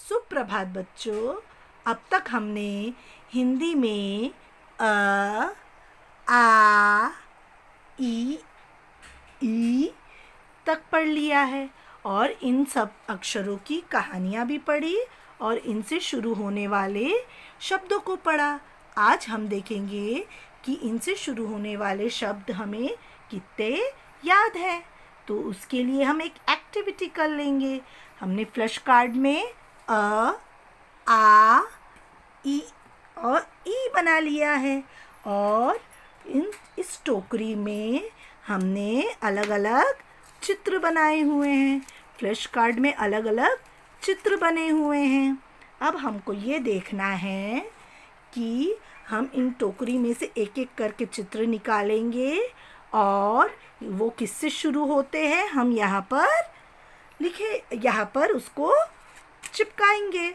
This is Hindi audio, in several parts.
सुप्रभात बच्चों। अब तक हमने हिंदी में अ, आ, ई, ई तक पढ़ लिया है और इन सब अक्षरों की कहानियाँ भी पढ़ी और इनसे शुरू होने वाले शब्दों को पढ़ा। आज हम देखेंगे कि इनसे शुरू होने वाले शब्द हमें कितने याद हैं। तो उसके लिए हम एक एक्टिविटी कर लेंगे। हमने फ्लैश कार्ड में अ, आ, ई और ई बना लिया है और इस टोकरी में हमने अलग अलग चित्र बनाए हुए हैं। फ्लैश कार्ड में अलग अलग चित्र बने हुए हैं। अब हमको ये देखना है कि हम इन टोकरी में से एक एक करके चित्र निकालेंगे और वो किससे शुरू होते हैं हम यहाँ पर उसको चिपकाएंगे।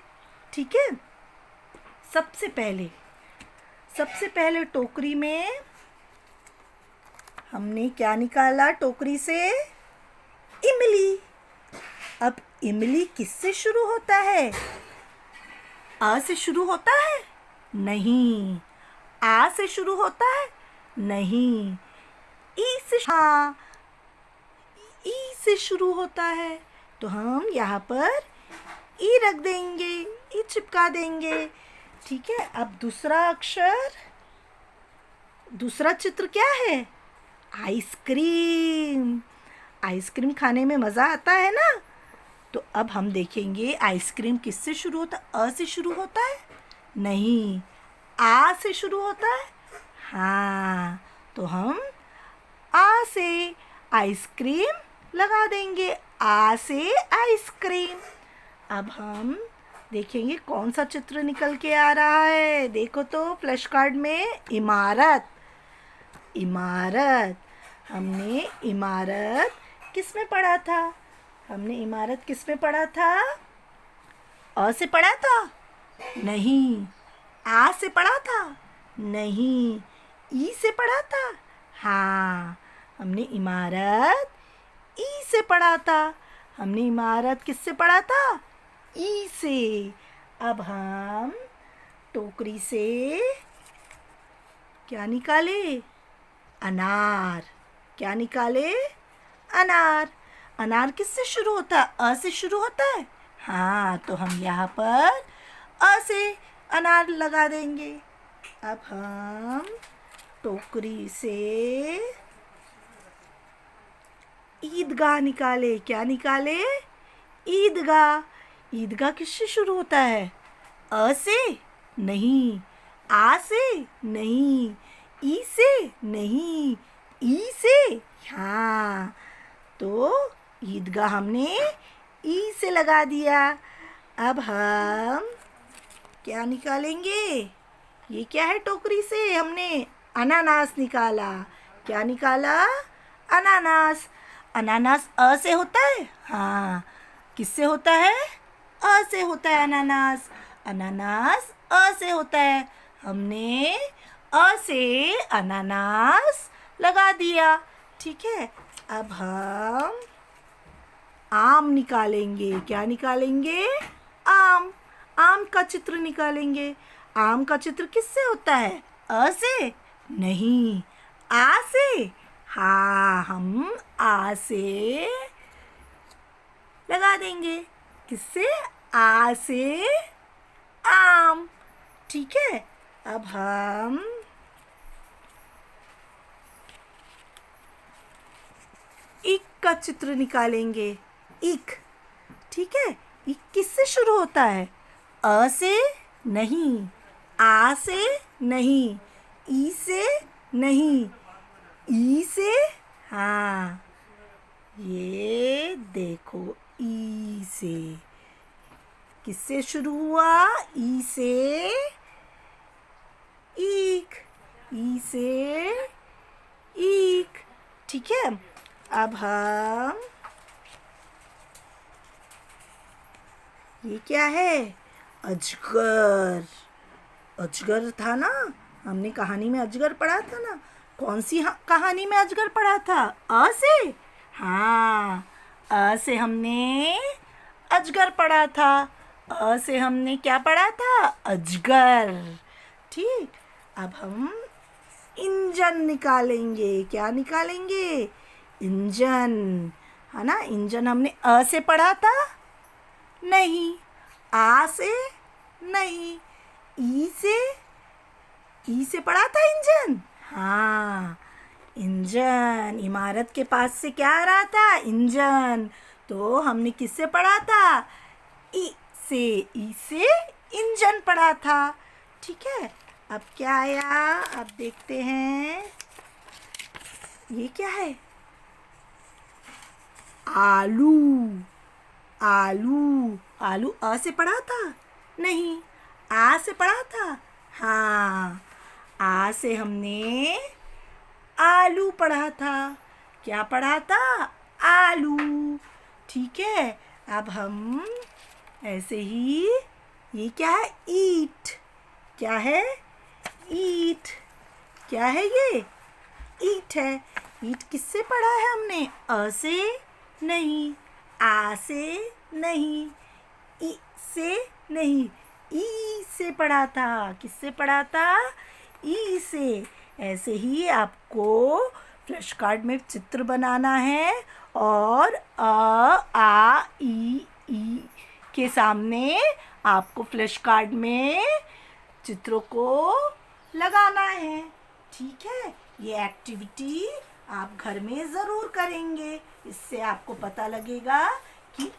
ठीक है। सबसे पहले टोकरी में हमने क्या निकाला? टोकरी से इमली। अब इमली किससे शुरू होता है? अ से शुरू होता है? नहीं। आ से शुरू होता है? नहीं। ई से शुरू होता है। तो हम यहाँ पर ई रख देंगे, ई चिपका देंगे। ठीक है। अब दूसरा चित्र क्या है? आइसक्रीम। आइसक्रीम खाने में मज़ा आता है ना। तो अब हम देखेंगे आइसक्रीम किससे शुरू होता है? अ से शुरू होता है? नहीं। आ से शुरू होता है? हाँ। तो हम आ से आइसक्रीम लगा देंगे। आ से आइसक्रीम। अब हम देखेंगे कौन सा चित्र निकल के आ रहा है। देखो तो फ्लैश कार्ड में इमारत। हमने इमारत किस में पढ़ा था? अ से पढ़ा था? नहीं। आ से पढ़ा था? नहीं। ई से पढ़ा था? हाँ। हमने इमारत ई से पढ़ा था। हमने इमारत किससे पढ़ा था? ई से। अब हम टोकरी से क्या निकाले? अनार। क्या निकाले? अनार। अनार किससे शुरू होता है? अ से शुरू होता है? हाँ। तो हम यहाँ पर अ से अनार लगा देंगे। अब हम टोकरी से ईदगाह निकाले। क्या निकाले? ईदगाह। ईदगाह किससे शुरू होता है? अ से? नहीं। आ से? नहीं। ई से? नहीं। ई से? हाँ। तो ईदगाह हमने ई से लगा दिया। अब हम क्या निकालेंगे? ये क्या है? टोकरी से हमने अनानास निकाला। क्या निकाला? अनानास। अनानास अ से होता है? हाँ। किससे होता है? अ से होता है अनानास। अनानास अ से होता है। हमने अ से अनानास लगा दिया। ठीक है। अब हम आम निकालेंगे। क्या निकालेंगे? आम। आम का चित्र निकालेंगे। आम का चित्र किससे होता है? अ से? नहीं। आ से? हाँ। हम आ से लगा देंगे। किससे? आ से आम। ठीक है। अब हम इक का चित्र निकालेंगे। इक। ठीक है। इक किससे शुरू होता है? अ से? नहीं। आ से? नहीं। ई से? नहीं। ई से? हाँ। ये देखो ई से। किससे शुरू हुआ? ई से ईक। ई से ईक। ठीक है। अब हम ये क्या है? अजगर। अजगर था ना। हमने कहानी में अजगर पढ़ा था ना। कौन सी कहानी में अजगर पढ़ा था? अ से? हाँ। अ से हमने अजगर पढ़ा था। अ से हमने क्या पढ़ा था? अजगर। ठीक, अब हम इंजन निकालेंगे। क्या निकालेंगे? इंजन, है ना। इंजन हमने अ से पढ़ा था? नहीं। आ से? नहीं। ई से पढ़ा था इंजन? हाँ, इंजन। इमारत के पास से क्या आ रहा था? इंजन। तो हमने किससे पढ़ा था? ई से। ई से इंजन पढ़ा था। ठीक है, अब क्या आया? अब देखते हैं, ये क्या है? आलू। आलू। आलू अ से पढ़ा था? नहीं। आ से पढ़ा था? हाँ, आ से हमने आलू पढ़ा था। क्या पढ़ा था? आलू। ठीक है, अब हम ऐसे ही, ये क्या है? ईट। क्या है? ईट। क्या है ये? ईट है। ईट किससे पढ़ा है हमने? अ से? नहीं। आ से? नहीं। ई से? नहीं। ई से पढ़ा था। किससे पढ़ा था? ई से। ऐसे ही आपको फ्लैश कार्ड में चित्र बनाना है और आ ई के सामने आपको फ्लैश कार्ड में चित्रों को लगाना है। ठीक है, ये एक्टिविटी आप घर में ज़रूर करेंगे। इससे आपको पता लगेगा कि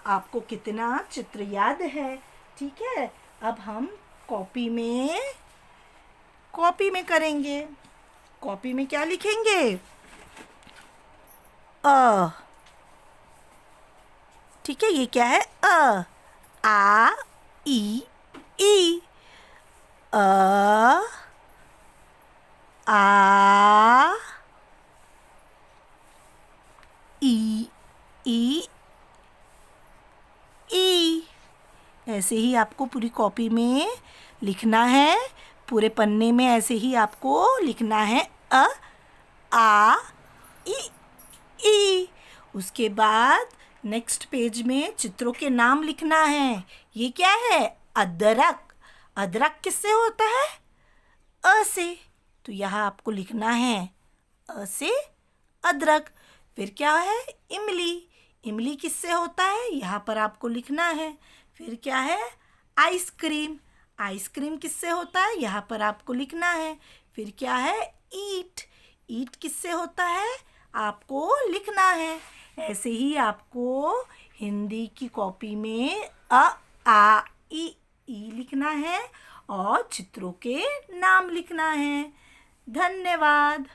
आपको कितना चित्र याद है। ठीक है, अब हम कॉपी में करेंगे। कॉपी में क्या लिखेंगे? अ। ठीक है, ये क्या है? अ। आ ई ई। अ आ ई ई ई। ऐसे ही आपको पूरी कॉपी में लिखना है। पूरे पन्ने में ऐसे ही आपको लिखना है। अ आ ई ई। उसके बाद नेक्स्ट पेज में चित्रों के नाम लिखना है। ये क्या है? अदरक। अदरक किससे होता है? अ से। तो यहाँ आपको लिखना है अ से अदरक। फिर क्या है? इमली। इमली किससे होता है? यहाँ पर आपको लिखना है। फिर क्या है? आइसक्रीम। आइसक्रीम किससे होता है? यहाँ पर आपको लिखना है। फिर क्या है? ईट। ईट किससे होता है? आपको लिखना है। ऐसे ही आपको हिंदी की कॉपी में अ आ ई लिखना है और चित्रों के नाम लिखना है। धन्यवाद।